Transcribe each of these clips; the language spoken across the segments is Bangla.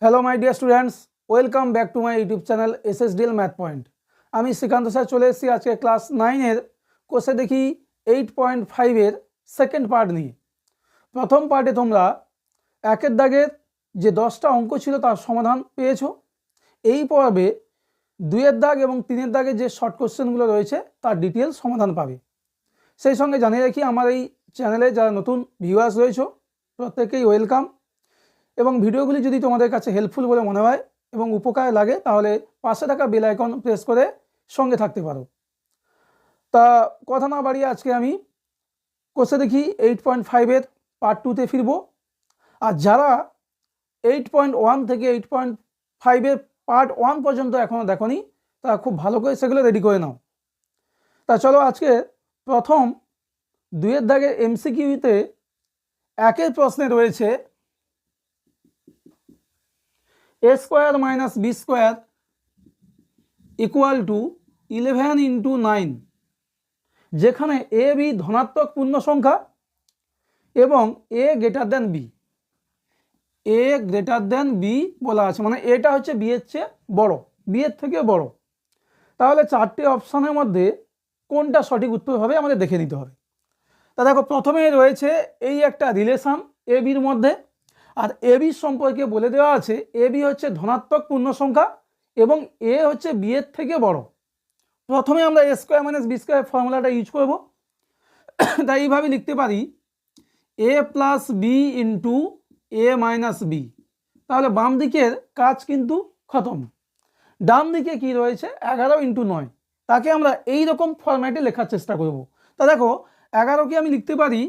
Hello my dear students, welcome back to my YouTube channel SSDL math point. আমি শ্রীকান্ত স্যার চলে এসেছি আজকে ক্লাস 9-এর কোর্সে দেখি 8.5-এর সেকেন্ড পার্ট নিয়ে। প্রথম পার্টে তোমরা একের দাগের যে 10টা অঙ্ক ছিল তার সমাধান পেয়েছো। এই পর্বে 2-এর দাগ এবং 3-এর দাগের যে শর্ট কোশ্চেনগুলো রয়েছে তার ডিটেলস সমাধান পাবে। সেই সঙ্গে জানিয়ে রাখি, আমার এই চ্যানেলে যারা নতুন ভিউয়ার্স রয়েছে প্রত্যেকেই ওয়েলকাম, এবং ভিডিওগুলি যদি তোমাদের কাছে হেল্পফুল বলে মনে হয় এবং উপকারে লাগে তাহলে পাশে থাকা বেল আইকন প্রেস করে সঙ্গে থাকতে পারো। তা কথা না বাড়িয়ে আজকে আমি কোর্সে দেখি 8.5-এর পার্ট 2-তে ফিরবো। আর যারা 8.1 থেকে 8.5-এর পার্ট 1 পর্যন্ত এখনও দেখোনি তারা খুব ভালো করে সেগুলো রেডি করে নাও। তা চলো আজকে প্রথম 2-এর দাগের এমসিকিউতে একের প্রশ্নে রয়েছে a square minus B square equal to 11 into 9, যেখানে এ বি ধনাত্মক পূর্ণ সংখ্যা এবং A greater than B. A greater than B বলা আছে, মানে এটা হচ্ছে বি এর চেয়ে বড়, বি এর থেকে বড়। তাহলে চারটে অপশানের মধ্যে কোনটা সঠিক উত্তর হবে আমাদের দেখে নিতে হবে। তা দেখো, প্রথমে রয়েছে এই একটা রিলেশন এ বির মধ্যে, আর এ বি সম্পর্কে বলে দেওয়া আছে এ বি হচ্ছে ধনাত্মক পূর্ণ সংখ্যা এবং এ হচ্ছে বি এর থেকে বড়। প্রথমে আমরা এ স্কোয়ার মাইনাস বি স্কোয়ার ফর্মুলাটা ইউজ করব। তাই এইভাবে লিখতে পারি এ plus B into A minus B. তাহলে বাম দিকের কাজ কিন্তু খতম। ডান দিকে কি রয়েছে 11 ইন্টু 9, তাকে আমরা এই রকম ফরম্যাটে লেখার চেষ্টা করব। তা দেখো, 11কে আমি লিখতে পারি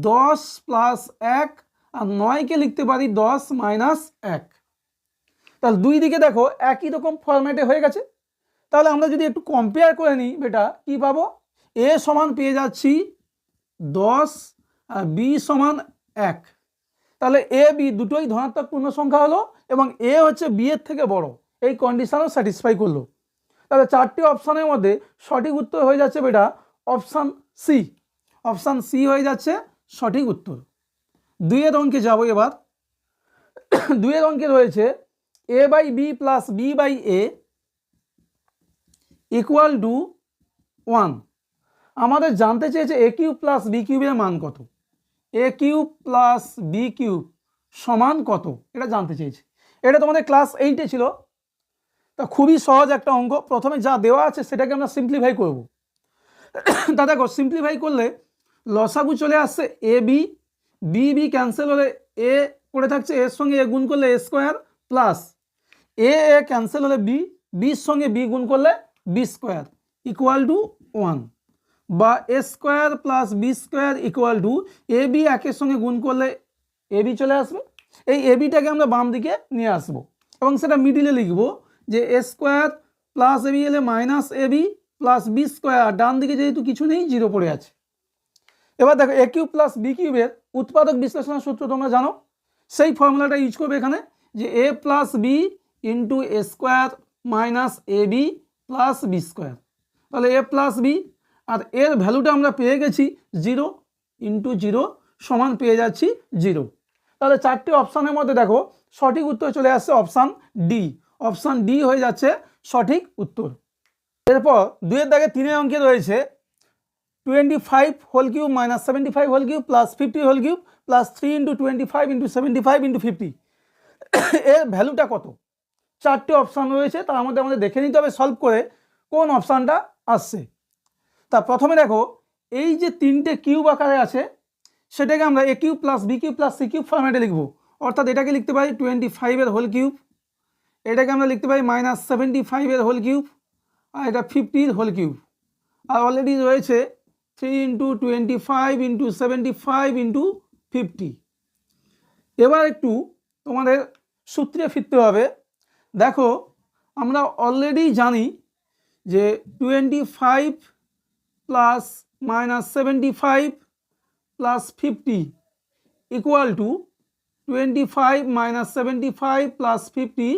10 প্লাস 1, আর 9কে লিখতে পারি 10 মাইনাস 1। তাহলে দুই দিকে দেখো একই রকম ফরম্যাটে হয়ে গেছে। তাহলে আমরা যদি একটু কম্পেয়ার করে নিই বেটা, কি পাবো? এ সমান পেয়ে যাচ্ছি 10 আর বি সমান 1। তাহলে এ বি দুটোই ধনাত্মক পূর্ণ সংখ্যা হলো এবং এ হচ্ছে বি এর থেকে বড়, এই কন্ডিশনও স্যাটিসফাই করলো। তাহলে চারটি অপশানের মধ্যে সঠিক উত্তর হয়ে যাচ্ছে বেটা অপশান সি। অপশান সি হয়ে যাচ্ছে সঠিক উত্তর। 2-এর অঙ্কে যাবো এবার। 2-এর অঙ্কে রয়েছে A by B plus B by A equal to 1। আমাদের জানতে চেয়েছে এ কিউব প্লাস বি কিউবের মান কত। এ কিউব প্লাস বি কিউব সমান কত, এটা জানতে চেয়েছে। এটা তোমাদের ক্লাস 8-এ ছিল। তা খুবই সহজ একটা অঙ্ক। প্রথমে যা দেওয়া আছে সেটাকে আমরা সিম্পলিফাই করব। তা দেখো, সিম্পলিফাই করলে লসাগু চলে আসছে A B, B B cancel হলে এ পড়ে থাকছে, এর সঙ্গে এ গুণ করলে এ স্কোয়ার, প্লাস এ এ ক্যান্সেল হলে বি, বির সঙ্গে বি গুণ করলে বি স্কোয়ার ইকুয়াল টু 1, বা A square plus B square equal to A B একের সঙ্গে গুণ করলে এ বি চলে আসবে। এই এ বিটাকে আমরা বাম দিকে নিয়ে আসবো এবং সেটা মিডিলে লিখবো যে এ স্কোয়ার প্লাস এ বি এলে minus A B plus B square, ডান দিকে যেহেতু কিছু নেই জিরো পড়ে আছে। এবার দেখো, এ কিউব প্লাস বি কিউবের উৎপাদক বিশ্লেষণের সূত্র তোমরা জানো, সেই ফর্মুলাটা ইউজ করবে এখানে, যে এ plus B into A square minus A B plus B square. তাহলে এ প্লাস বি, আর এর ভ্যালুটা আমরা পেয়ে গেছি 0 ইন্টু 0 সমান পেয়ে যাচ্ছি 0। তাহলে চারটি অপশানের মধ্যে দেখো সঠিক উত্তর চলে আসছে অপশান ডি। অপশান ডি হয়ে যাচ্ছে সঠিক উত্তর। এরপর 2-এর দাগে 3-এর অঙ্কে রয়েছে 25 whole cube minus 75 whole cube plus 50 whole cube plus 3 into 25 into 75 into 50। এর ভ্যালুটা কত? চারটে অপশান রয়েছে, তার মধ্যে আমাদের দেখে নিতে হবে সলভ করে কোন অপশানটা আসছে। তা প্রথমে দেখো, এই যে 3টে কিউব আকারে আছে সেটাকে আমরা A cube plus B cube plus C cube ফর্ম্যাটে লিখবো। অর্থাৎ এটাকে লিখতে পারি 25-এর হোল কিউব, এটাকে আমরা লিখতে পারি মাইনাস 75-এর হোল কিউব, আর এটা 50-র হোল কিউব। আর অলরেডি রয়েছে 3 ইন্টু 25 ইন্টু 75 ইন্টু 50। এবার একটু তোমাদের সূত্রে ফিরতে হবে। দেখো, আমরা অলরেডি জানি যে 25 plus minus 75 plus 50 equal to 25 minus 75 plus 50,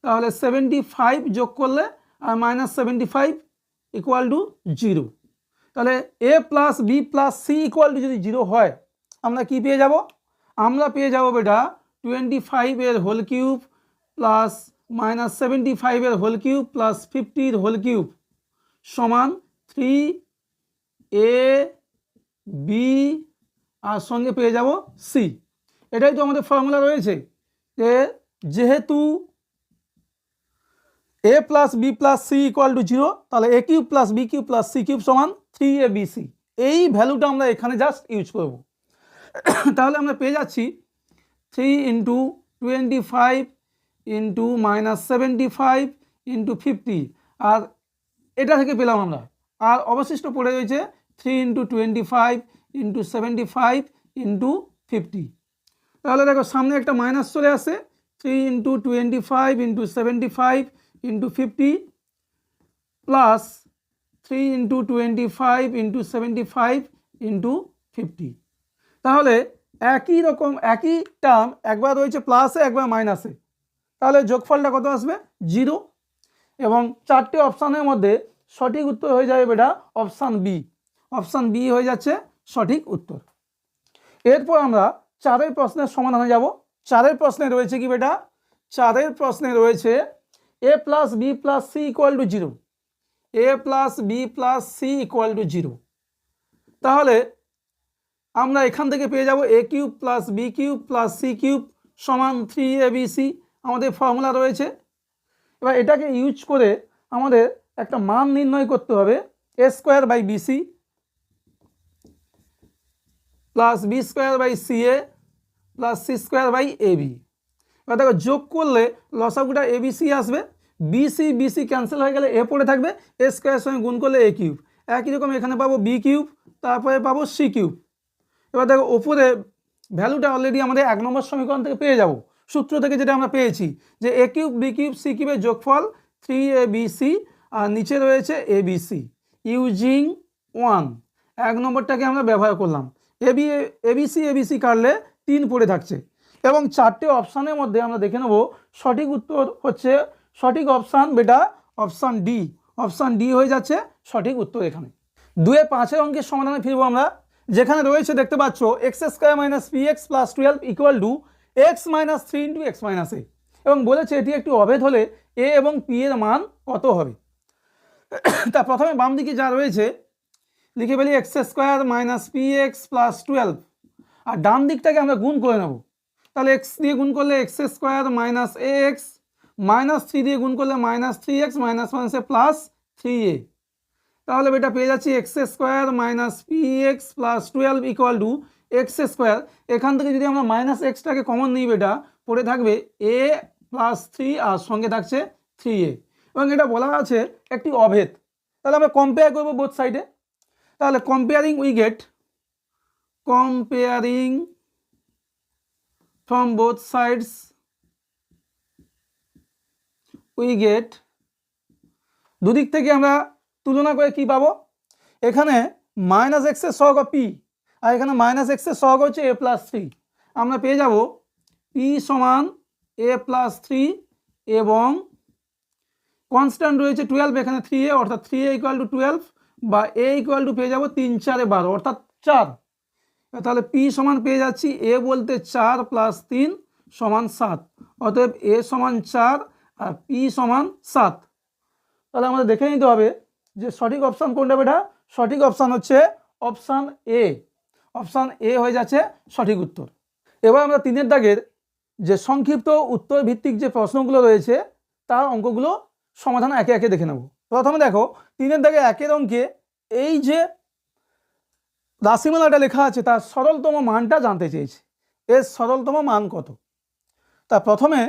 তাহলে 75 যোগ করলে আর মাইনাস 75 ইকুয়াল টু 0। তাহলে A plus B plus C equal to যদি 0 হয় আমরা কি পেয়ে যাব? আমরা পেয়ে যাব বেটা 25-এর whole cube plus minus 75 whole cube plus 50 whole cube সমান 3a বি আর সঙ্গে পেয়ে যাব সি। এটাই তো আমাদের ফর্মুলা রয়েছে যে যেহেতু a plus B plus C equal to 0, তাহলে a cube plus B cube plus C cube সমান 3abc। এই ভ্যালুটা আমরা এখানে জাস্ট ইউজ করব। তাহলে আমরা পেয়ে যাচ্ছি 3 ইন্টু 25 ইন্টু মাইনাস 75 ইন্টু 50, আর এটা থেকে পেলাম আমরা, আর অবশিষ্ট পড়ে রয়েছে 3 ইন্টু 25 ইন্টু 75 ইন্টু 50। তাহলে দেখো সামনে একটা মাইনাস চলে আসে, 3 into 25 into 75 into 50 plus 3 into 25 into 75 into 50। তাহলে একই রকম একই টার্ম একবার রয়েছে প্লাসে একবার মাইনাসে, তাহলে যোগফলটা কত আসবে 0। এবং চারটে অপশানের মধ্যে সঠিক উত্তর হয়ে যাবে বেটা অপশান বি। অপশান বি হয়ে যাচ্ছে সঠিক উত্তর। এরপর আমরা চারের প্রশ্নের সমাধানে যাব। চারের প্রশ্নে রয়েছে কি বেটা, চারের প্রশ্নে রয়েছে a plus B plus C equal to 0, a plus B plus C equal to 0। তাহলে আমরা এখান থেকে পেয়ে যাব a cube plus B cube plus C cube সমান 3abc, আমাদের ফর্মুলা রয়েছে। এবার এটাকে ইউজ করে আমাদের একটা মান নির্ণয় করতে হবে, a square by BC plus B square by CA plus C square by AB. এবার দেখো যোগ করলে লসাগুটা এবিসি আসবে, বিসি বিসি ক্যান্সেল হয়ে গেলে এ পড়ে থাকবে, এ স্কোয়ারের সঙ্গে গুণ করলে এ কিউব। একই রকম এখানে পাবো বি কিউব, তারপরে পাবো সি কিউব। এবার দেখো ওপরে ভ্যালুটা অলরেডি আমাদের 1 নম্বর সমীকরণ থেকে পেয়ে যাব, সূত্র থেকে যেটা আমরা পেয়েছি যে এ কিউব বি কিউব সি কিউবের যোগফল 3abc, আর নিচে রয়েছে এবিসি। ইউজিং 1 1 নম্বরটাকে আমরা ব্যবহার করলাম, এবিসি কাটলে 3 পড়ে থাকছে। এবং চারটে অপশানের মধ্যে আমরা দেখে নেব সঠিক উত্তর হচ্ছে সঠিক অপশান বেটা অপশান ডি। অপশান ডি হয়ে যাচ্ছে সঠিক উত্তর। এখানে 2-5 অঙ্কের সমাধানে ফিরবো আমরা, যেখানে রয়েছে দেখতে পাচ্ছ X square minus P X plus 12 equal to X minus 3 into X minus A, এবং বলেছে এটি একটি অভেদ হলে এ এবং পি এর মান কত হবে। তা প্রথমে বাম দিকে যা রয়েছে লিখে ফেলি x square minus P X plus 12, আর ডান দিকটাকে আমরা গুণ করে নেব। তাহলে এক্স দিয়ে গুণ করলে x square minus A X, minus 3 দিয়ে গুণ করলে মাইনাস 3x মাইনাস মাইনাসে প্লাস 3a। তাহলে বেটা পেয়ে যাচ্ছি x square minus P X plus 12 equal to x square. এখান থেকে যদি আমরা মাইনাস এক্সটাকে কমন নিই বেটা পড়ে থাকবে এ প্লাস 3 আর সঙ্গে থাকছে 3a, এবং এটা বলা আছে একটি অভেদ। তাহলে আমরা কম্পেয়ার করবো বোথ সাইডে। তাহলে comparing from both sides we get, দুদিক থেকে আমরা তুলনা করে কি পাবো, এখানে মাইনাস এক্সের সহগ পি আর এখানে মাইনাস এক্সের সহগ হচ্ছে এ প্লাস 3। আমরা পেয়ে যাব পি সমান এ প্লাস 3 এবং কনস্ট্যান্ট রয়েছে 12, এখানে 3a অর্থাৎ 3a ইকুয়াল টু 12 বা a ইকুয়াল টু পেয়ে যাবো 3 4 12 অর্থাৎ 4। তাহলে পি সমান পেয়ে যাচ্ছি এ বলতে 4 প্লাস 3 সমান 7, অতএব এ সমান 4 আর পি সমান 7। তাহলে আমাদের দেখে নিতে হবে যে সঠিক অপশান কোনটা বেটা, সঠিক অপশান হচ্ছে অপশান এ। অপশান এ হয়ে যাচ্ছে সঠিক উত্তর। এবার আমরা 3 দাগের যে সংক্ষিপ্ত উত্তর ভিত্তিক যে প্রশ্নগুলো রয়েছে তার অঙ্কগুলো সমাধান একে একে দেখে নেব। প্রথমে দেখো 3 দাগে 1 অঙ্কে এই যে রাশিমালাটা লেখা আছে তার সরলতম মানটা জানতে চেয়েছে, এর সরলতম মান কত। তা প্রথমে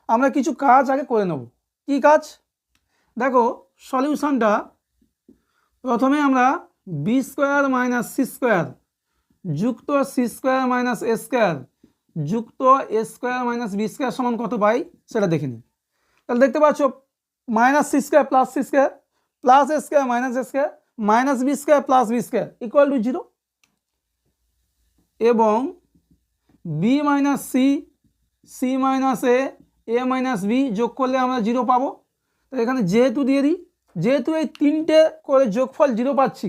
আমরা কিছু কাজ আগে করে নেব। কি কাজ দেখো, সলিউশনটা প্রথমে আমরা B square minus C square যুক্ত C square minus A square যুক্ত A square minus B square সমান কত পাই সেটা দেখে নিই। তাহলে দেখতে পাচ্ছ minus C square plus C square plus A square minus A square minus B square plus B square equal to 0, এবং B minus C, C minus A minus B যোগ করলে আমরা 0 পাবো। তো এখানে যেহেতু দিয়ে দিই, যেহেতু এই 3টে করে যোগফল 0 পাচ্ছি,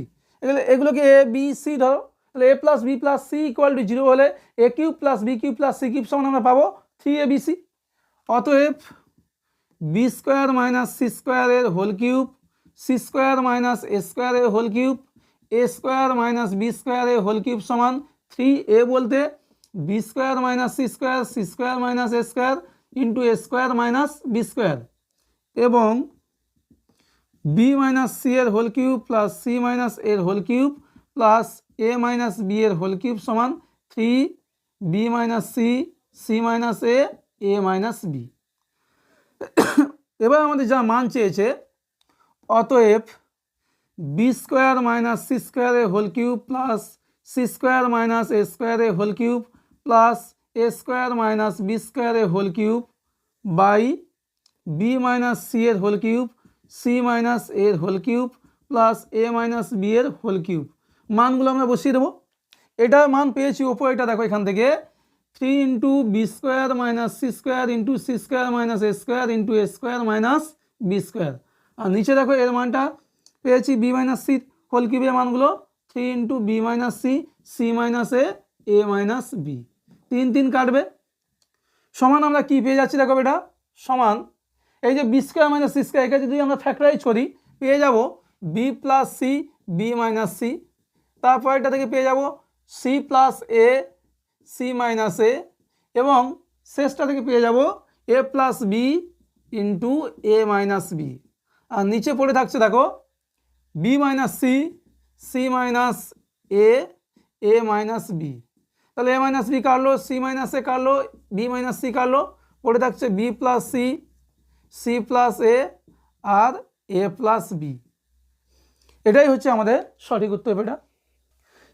এগুলোকে এ বি সি ধরো, তাহলে A plus B plus C equal to 0 হলে A cube plus B cube plus C cube সমান আমরা পাবো 3abc, অতএব বি স্কোয়ার মাইনাস সি স্কোয়ারের whole cube, C square minus A স্কোয়ারের whole cube, A square minus B স্কোয়ারের হোল কিউব সমান 3a বলতে B square minus C square, C square minus A square into A square minus B square, এবং বি মাইনাস সি এর whole cube plus C minus এর whole cube plus A minus B এর হোল কিউব সমান 3b minus C, C minus A minus B. এবার আমাদের যা মান চেয়েছে, অতএব বি স্কোয়ার মাইনাস সি স্কোয়ারের whole cube plus C square minus A স্কোয়ারের whole cube plus A square minus B স্কোয়ারের whole cube by B minus C এর হোল কিউব, সি মাইনাস এর whole cube plus A minus B এর হোল কিউব। মানগুলো আমরা বসিয়ে দেবো। এটার মান পেয়েছি ওপর, এটা দেখো এখান থেকে 3 into B square minus C square into C square minus A square into A square minus B square. আর নিচে দেখো এর মানটা পেয়েছি বি মাইনাস সি হোল কিউবের মানগুলো 3 into B minus C, C minus A minus B. 3 3 কাটবে, সমান আমরা কি পেয়ে যাচ্ছি দেখো এটা সমান এই যে B square minus C square, এখানে যদি আমরা ফ্যাক্টরাইজ করি পেয়ে যাব B plus C, B minus C, তারপর এটা থেকে পেয়ে যাব C plus A, C minus A, এবং শেষটা থেকে পেয়ে যাব A plus B into A minus B. আর নিচে পড়ে থাকছে দেখো B minus C, C minus A minus B. তাহলে এ মাইনাস বি কাটলো, সি মাইনাস এ কাটলো, বি মাইনাস সি কাটলো, পড়ে থাকছে B plus C, C plus A আর এ প্লাস বি। এটাই হচ্ছে আমাদের সঠিক উত্তর। এটা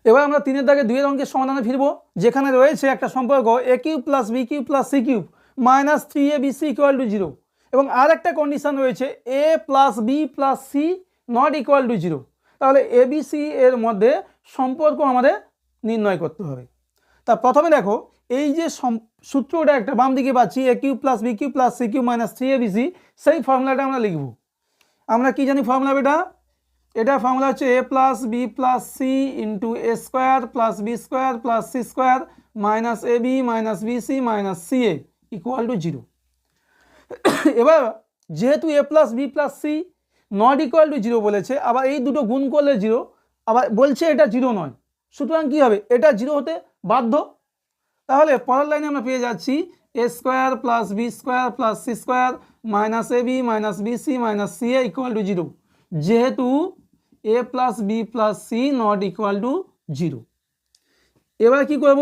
এবার আমরা 3 দাগে 2 অঙ্কের সমাধানে ফিরবো, যেখানে রয়েছে একটা সম্পর্ক A cube plus B cube plus C cube minus 3abc equal to 0, এবং আর একটা কন্ডিশন রয়েছে A plus B plus C not equal to 0। তাহলে এবিসি এর মধ্যে সম্পর্ক আমাদের নির্ণয় করতে হবে। তা প্রথমে দেখো এই যে সূত্রটা একটা বাম দিকে পাচ্ছি A cube plus B cube plus C cube minus 3abc, সেই ফর্মুলাটা আমরা লিখব। আমরা কি জানি ফর্মুলা? এটা ফর্মুলা হচ্ছে A plus B plus C into A square plus B square plus C square minus A B minus B C minus C A equal to 0। এবার যেহেতু A plus B plus C not equal to 0 বলেছে, আবার এই দুটো গুণ করলে 0, আবার বলছে এটা 0 নয়, সুতরাং কী হবে? এটা 0 হতে বাধ্য। তাহলে পরের লাইনে আমরা পেয়ে যাচ্ছি A square plus B square plus C square minus A B minus B C minus C A equal to 0, যেহেতু A plus B plus C not equal to 0। এবার কি করব?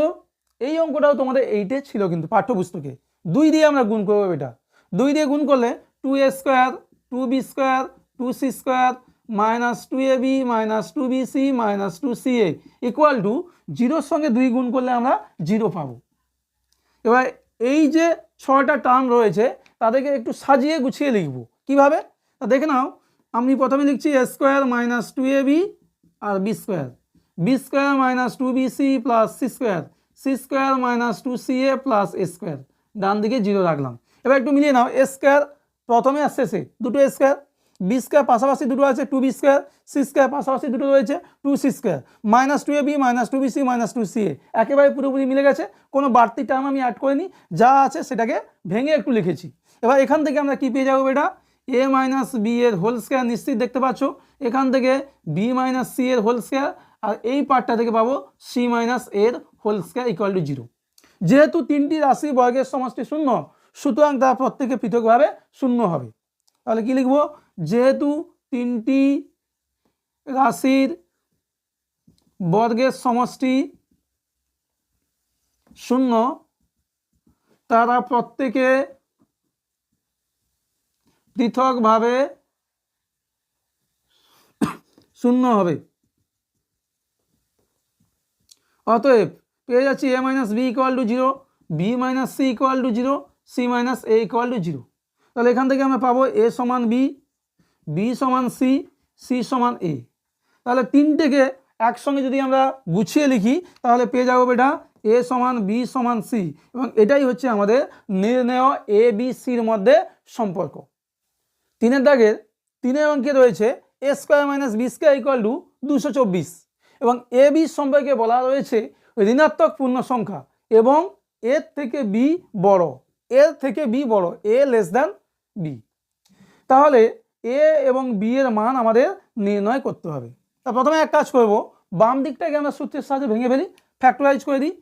এই অঙ্কটাও তোমাদের এইটে ছিল কিন্তু পাঠ্যপুস্তকে। 2 দিয়ে আমরা গুণ করবো। এটা 2 দিয়ে গুণ করলে 2a square 2b square 2c square minus 2ab minus 2bc minus 2ca equal to 0-র সঙ্গে 2 গুণ করলে আমরা 0 পাবো। এবার এই যে 6টা টার্ম রয়েছে তাদেরকে একটু সাজিয়ে গুছিয়ে লিখব। কিভাবে? তা দেখে নাও। আমি প্রথমে লিখছি এ স্কোয়ার মাইনাস 2ab আর B square, B square minus 2bc plus C square, C square minus 2ca plus A square, ডান দিকে 0 রাখলাম। এবার একটু মিলিয়ে নাও। এ স্কোয়ার প্রথমে আর শেষে দুটো এ স্কোয়ার, বি স্কোয়ার পাশাপাশি দুটো আছে 2b স্কোয়ার, সি স্কোয়ার পাশাপাশি দুটো রয়েছে 2c square minus 2ab minus 2bc minus 2ca, একেবারে পুরোপুরি মিলে গেছে। কোনো বাড়তি টার্ম আমি অ্যাড করিনি, যা আছে সেটাকে ভেঙে একটু লিখেছি। এবার এখান থেকে আমরা কি পেয়ে যাবো? এটা এ মাইনাস বি এর হোল স্কোয়ার, নিশ্চিত দেখতে পাচ্ছ। এখান থেকে বি মাইনাস সি এর হোল স্কোয়ার, আর এই পার্টটা থেকে পাবো সি মাইনাস এর হোল স্কোয়ার ইকুয়াল টু 0। যেহেতু 3টি রাশি বর্গের সমষ্টি 0, সুতরাং তার প্রত্যেকে পৃথকভাবে 0 হবে। তাহলে কি লিখব? যেহেতু 3টি রাশির বর্গের সমষ্টি 0, তারা প্রত্যেকে পৃথকভাবে 0 হবে। অতএব পেয়ে যাচ্ছি A minus B equal to 0, B minus C equal to 0, C minus A equal to 0। তাহলে এখান থেকে আমরা পাবো এ সমান বি, বি সমান সি, সি সমান এ। তাহলে 3টেকে একসঙ্গে যদি আমরা গুছিয়ে লিখি তাহলে পেয়ে যাবো এটা এ সমান বি সমান সি, এবং এটাই হচ্ছে আমাদের নির্ণেয় এ বি সির মধ্যে সম্পর্ক। 3 দাগের 3 অঙ্কে রয়েছে A square minus B square equal to 224, এবং এ বি সম্পর্কে বলা রয়েছে ঋণাত্মক পূর্ণ সংখ্যা এবং এর থেকে বি বড়। এর থেকে বি বড়, এ লেস দ্যান বি। তাহলে এ এবং বি এর মান আমাদের নির্ণয় করতে হবে। তা প্রথমে এক কাজ করব, বাম দিকটাকে আমরা সূত্রের সাহায্যে ভেঙে ফেলি, ফ্যাক্টরাইজ করে দিই,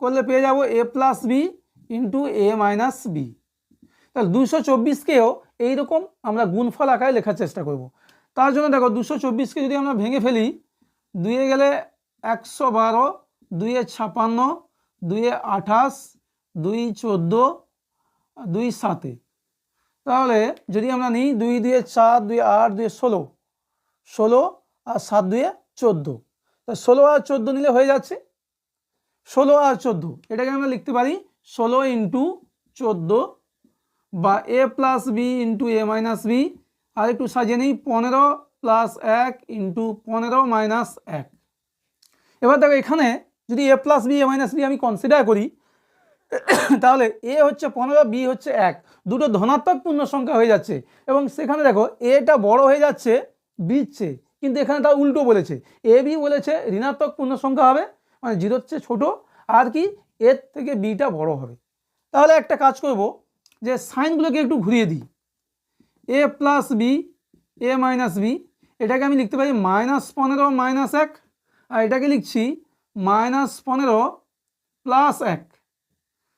করলে পেয়ে যাব A plus B into A minus B. তাহলে 224কেও এইরকম আমরা গুণফল আকারে লেখার চেষ্টা করব। তার জন্য দেখো 224কে যদি আমরা ভেঙে ফেলি, 2 গেলে 112, 2 56, 2 28, 2 14, 2 7। তাহলে যদি আমরা নিই 2 2 4, 2 8, 2 16, 16 আর 7 2 14, তা 16 আর 14 নিলে হয়ে যাচ্ছে 16 আর 14। এটাকে আমরা লিখতে পারি 16 ইন্টু 14 বা এ plus B into A minus B. আর একটু সাজিয়ে নিই 15 প্লাস 1 ইন্টু 15 মাইনাস 1। এবার দেখো এখানে যদি এ plus B A minus B আমি কনসিডার করি, তাহলে এ হচ্ছে 15, বি হচ্ছে 1, দুটো ধনাত্মক পূর্ণ সংখ্যা হয়ে যাচ্ছে। এবং সেখানে দেখো এটা বড় হয়ে যাচ্ছে বির চেয়ে, কিন্তু এখানে তার উল্টো বলেছে, এ বি বলেছে ঋণাত্মক পূর্ণ সংখ্যা হবে, মানে জিরোর চেয়ে ছোটো, আর কি এর থেকে বিটা বড় হবে। তাহলে একটা কাজ করব, যে সাইনগুলোকে একটু ঘুরিয়ে দিই, এ plus B A minus B, এটাকে আমি লিখতে পারি -15 মাইনাস 1, আর এটাকে লিখছি -15 প্লাস 1।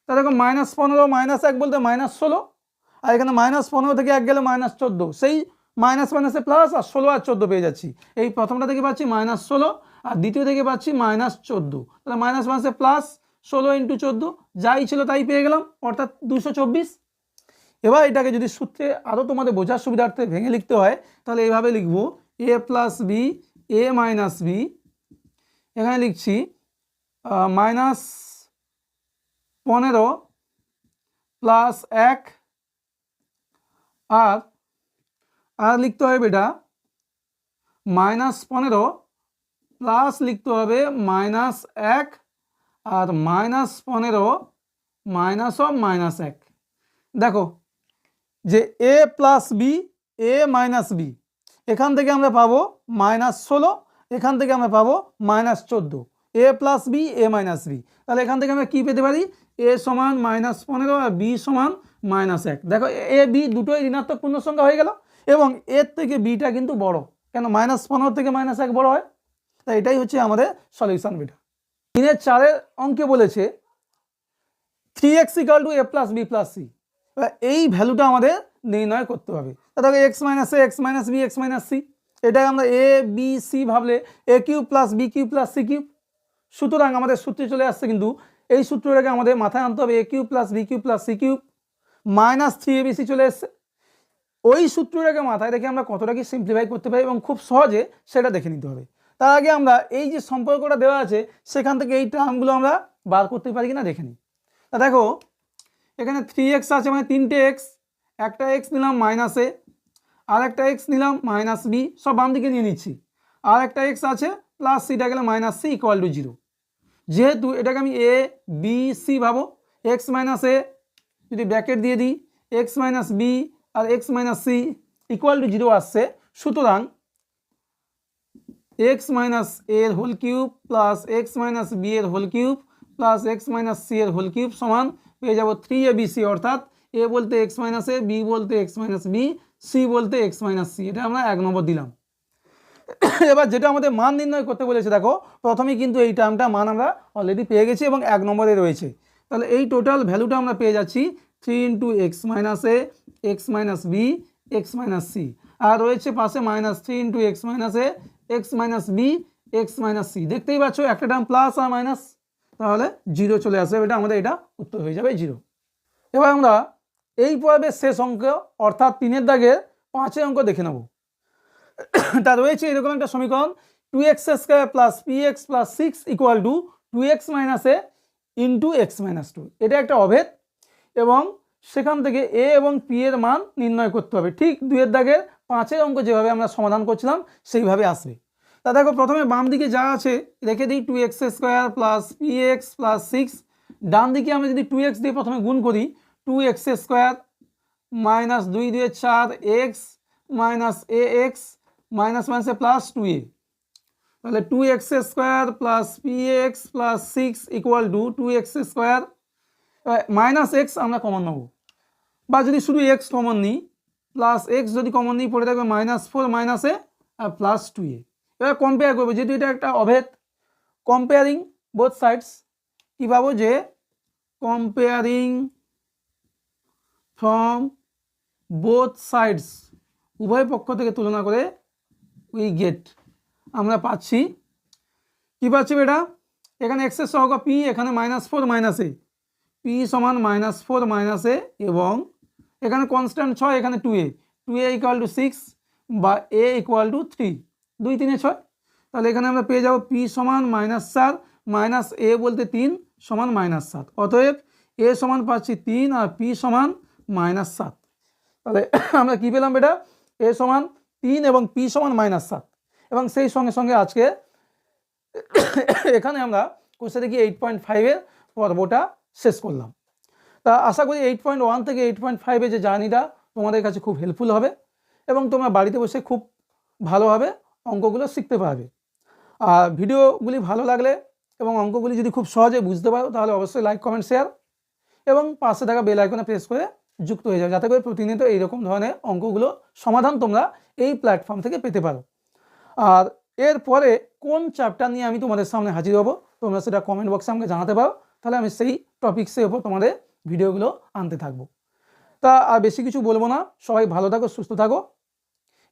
তা দেখো -15 মাইনাস 1 বলতে -16, আর এখানে -15 থেকে 1 গেলে -14, সেই মাইনাস মাইনাসে প্লাস, আর 16 আর 14 পেয়ে যাচ্ছি। এই প্রথমটা থেকে পাচ্ছি -16, আর দ্বিতীয় থেকে পাচ্ছি -14। তাহলে মাইনাস মাইনাসে প্লাস, 16 ইন্টু 14, যাই ছিল তাই পেয়ে গেলাম, অর্থাৎ 224। এবার এটাকে যদি সূত্রে আরও তোমাদের বোঝার সুবিধার্থে ভেঙে লিখতে হয়, তাহলে এইভাবে লিখব, এ plus B A minus B, এখানে লিখছি -15 প্লাস 1, আর লিখতে হবে এটা -15 প্লাস লিখতে হবে -1, আর -15 মাইনাস অফ -1। দেখো যে এ plus B A minus B, এখান থেকে আমরা পাবো -16, এখান থেকে আমরা পাবো -14, এ plus B A minus B. তাহলে এখান থেকে আমরা কি পেতে পারি, এ সমান -15 আর বি সমান -1। দেখো এ বি দুটোই ঋণাত্মক পূর্ণ সংখ্যা হয়ে গেল, এবং এর থেকে বিটা কিন্তু বড়, কেন -15 থেকে -1 বড় হয়। তাই এটাই হচ্ছে আমাদের সলিউশন বিটা। 3-এর 4-এর অঙ্কে বলেছে 3x = a plus B plus C. এই ভ্যালুটা আমাদের নির্ণয় করতে হবে। তাহলে x minus A X minus B X minus C, এটাকে আমরা এ বি সি ভাবলে A cube plus B cube plus C cube. সুতরাং আমাদের সূত্রে চলে আসছে, কিন্তু এই সূত্রটাকে আমাদের মাথায় আনতে হবে, A cube plus B cube plus C cube -3abc চলে এসছে। ওই সূত্রটাকে মাথায় রেখে আমরা কতটা কি সিম্পলিফাই করতে পারি এবং খুব সহজে সেটা দেখে নিতে হবে। তার আগে আমরা এই যে সম্পর্কটা দেওয়া আছে সেখান থেকে এই টার্মগুলো আমরা বার করতে পারি কিনা দেখে নিই। তা দেখো এখানে 3x আছে, মানে 3টে x, একটা x নিলাম -a, আর একটা x নিলাম -b, সব বাম দিকে নিয়ে নিচ্ছি, আর একটা x আছে প্লাস সিটা গেলে -c = 0। যেহেতু এটাকে আমি a b c ভাবো, x - a যদি ব্র্যাকেট দিয়ে দিই x - b আর x - c = 0 আসছে, সুতরাং x - a এর whole cube plus x - b এর whole cube plus x - c এর হোল কিউব সমান পেয়ে যাব 3abc, অর্থাৎ a বলতে x - a, b বলতে x - b, c বলতে x - c। এটা আমরা 1 নম্বর দিলাম। এবার যেটা আমাদের মান নির্ণয় করতে বলেছে, দেখো প্রথমেই কিন্তু এই টার্মটা মান আমরা অলরেডি পেয়ে গেছি এবং 1 নম্বরে রয়েছে। তাহলে এই টোটাল ভ্যালুটা আমরা পেয়ে যাচ্ছি 3 × x - a x - b x - c, আর রয়েছে পাশে -3 × x - a x - b x - c। দেখতেই পাচ্ছ একটা টার্ম প্লাস আর মাইনাস, তাহলে 0 চলে আসবে, এটা উত্তর হয়ে যাবে 0। এবার আমরা এই পর্বের শেষ অঙ্ক অর্থাৎ 3-এর দাগের 5-এর অঙ্ক দেখে নেব। তা রয়েছে এরকম একটা সমীকরণ, 2x² + px + 6 = 2x - a × x - 2। এটা একটা অভেদ, এবং সেখান থেকে a এবং p এর মান নির্ণয় করতে হবে। ঠিক 2-এর দাগের 5-এর অঙ্ক যেভাবে আমরা সমাধান করছিলাম সেইভাবে আসবে। তা দেখো প্রথমে বাম দিকে যা আছে রেখে দিই, 2x² + px + 6। ডান দিকে আমরা যদি 2x দিয়ে প্রথমে গুণ করি, 2x² - 2 × 4 x - ax -1 plus 2a, তাহলে 2x² + px + 6 = 2x²। -x আমরা কমন নেব, বা যদি শুধু এক্স কমন নিই প্লাস এক্স যদি কমন নিই পড়ে থাকবে -4 -a আর +2a। এবার কম্পেয়ার করবো, যেহেতু এটা একটা অভেদ, কম্পেয়ারিং বোথ সাইডস কী পাবো যে কম্পেয়ারিং ফ্রম বোথ সাইডস, উভয় পক্ষ থেকে তুলনা করে উই গেট, আমরা পাচ্ছি কী পাচ্ছি বেটা, এখানে এক্সের সহগ পি, এখানে -4 -a, পি সমান -4 -a এবং এখানে কনস্ট্যান্ট 6, এখানে 2a, 2a = 6 বা a = 3, 2 3 6, তাহলে এখানে আমরা পেয়ে যাব পি সমান -4 মাইনাস a বলতে 3 সমান -7, অতএব a সমান পাচ্ছি 3 আর p সমান -7। তাহলে আমরা কি পেলাম বেটা, a সমান 3 এবং p সমান -7। এবং সেই সঙ্গে সঙ্গে আজকে এখানে আমরা কোর্সে দেখি 8.5-এর পর্বটা শেষ করলাম। তা আশা করি 8.1 থেকে 8.5-এর যে জার্নিটা তোমাদের কাছে খুব হেল্পফুল হবে এবং তোমরা বাড়িতে বসে খুব ভালোভাবে অঙ্কগুলো শিখতে পারবে। আর ভিডিওগুলি ভালো লাগলে এবং অঙ্কগুলি যদি খুব সহজে বুঝতে পারো তাহলে অবশ্যই লাইক কমেন্ট শেয়ার এবং পাশে থাকা বেল আইকনে প্রেস করে যুক্ত হয়ে যাও, যাতে করে প্রতিনিয়ত এইরকম ধরনের অঙ্কগুলো সমাধান তোমরা এই প্ল্যাটফর্ম থেকে পেতে পারো। আর এরপরে কোন চ্যাপ্টার নিয়ে আমি তোমাদের সামনে হাজির হব তোমরা সেটা কমেন্ট বক্সে আমাকে জানাতে পারো, তাহলে আমি সেই টপিক্সের উপর তোমাদের ভিডিওগুলো আনতে থাকবো। তা আর বেশি কিছু বলবো না, সবাই ভালো থাকো, সুস্থ থাকো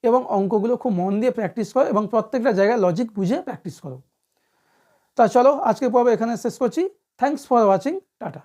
এবং অঙ্কগুলো খুব মন দিয়ে প্র্যাকটিস করো এবং প্রত্যেকটা জায়গায় লজিক বুঝে প্র্যাকটিস করো। তা চলো আজকের পর্ব এখানে শেষ করছি। Thanks for watching, tata.